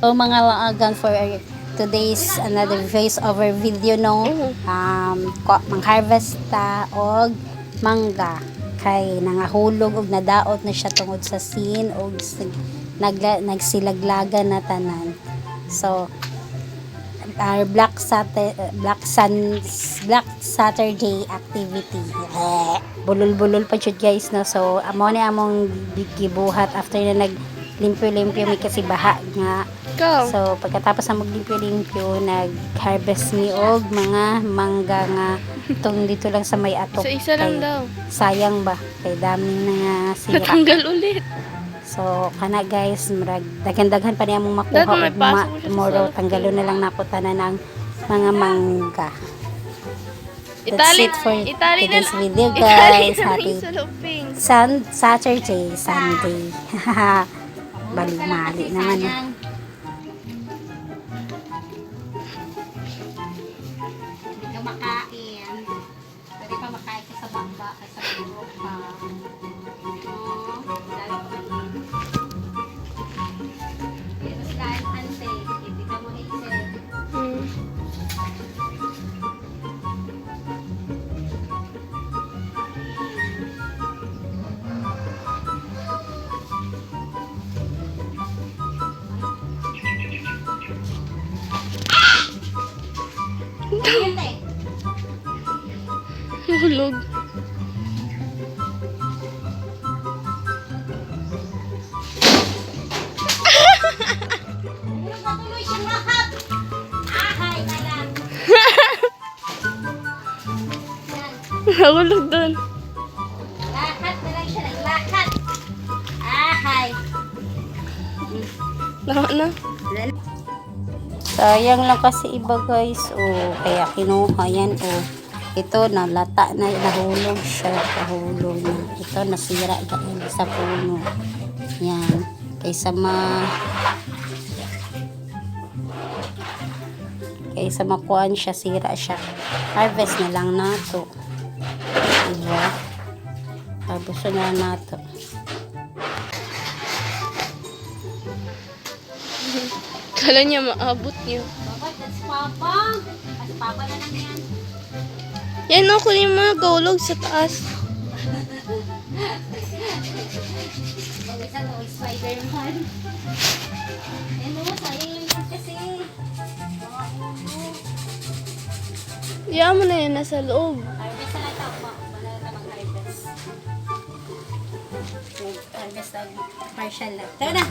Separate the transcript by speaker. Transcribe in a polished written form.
Speaker 1: So mga laagan for today's another voice over video no. Mang-harvest ta og mangga kay nangahulog og nadaot na siya tungod sa sin og nagsilaglagan na tanan. So our Black Saturday activity. Bulol-bulol pa jud guys no. So amo ni among gibuhat after na limpyo-limpyo mi kasi baha nga. So pagkatapos na maglimpyo-limpyo nag-harvest mi og mga mangga nga tong dito lang sa may atok.
Speaker 2: So isa lang daw.
Speaker 1: Sayang ba kay dami na nga sira.
Speaker 2: Natanggal ulit.
Speaker 1: So kana guys, murag daghan-daghan pa niya mong makuha
Speaker 2: Dapat may pasok mo siya sa
Speaker 1: tomorrow
Speaker 2: saloping.
Speaker 1: tanggalo na lang nako tanan ng mga mangga. That's it for today's video guys. Happy Saturday, Sunday. Bali-mali naman. Hindi ka makain. Pwede pa makain ka sa bangba, sa bangba pa. Pero sila ang ante, hindi ka mo isip.
Speaker 2: Hulog.
Speaker 1: Patuloy siyang lahat. Ahay na lang.
Speaker 2: Nahulog doon.
Speaker 1: Lahat na lang siya. Lahat. Ahay.
Speaker 2: Nawa na.
Speaker 1: Sayang lang kasi iba guys. Oh, kaya kinuha yan. Oh. Ito nalata na nahulog siya. Nahulog na. Ito nasira dahil sa puno. Yan. Kaysa makuhaan siya, sira siya. Harvest na lang nato. Diba? Harvest na nato.
Speaker 2: Kala niya maabot niyo.
Speaker 1: Bakit? That's Papa. That's Papa na lang yan.
Speaker 2: Yan ako yung mga gulog sa taas.
Speaker 1: Isa to, Spider-Man. Ano, sayang lang yun kasi.
Speaker 2: Iyan mo na yan nasa loob.
Speaker 1: Harvest na lang ito. Wala na mag-harvest. Mag-harvest lang. Partial lang. Tara na.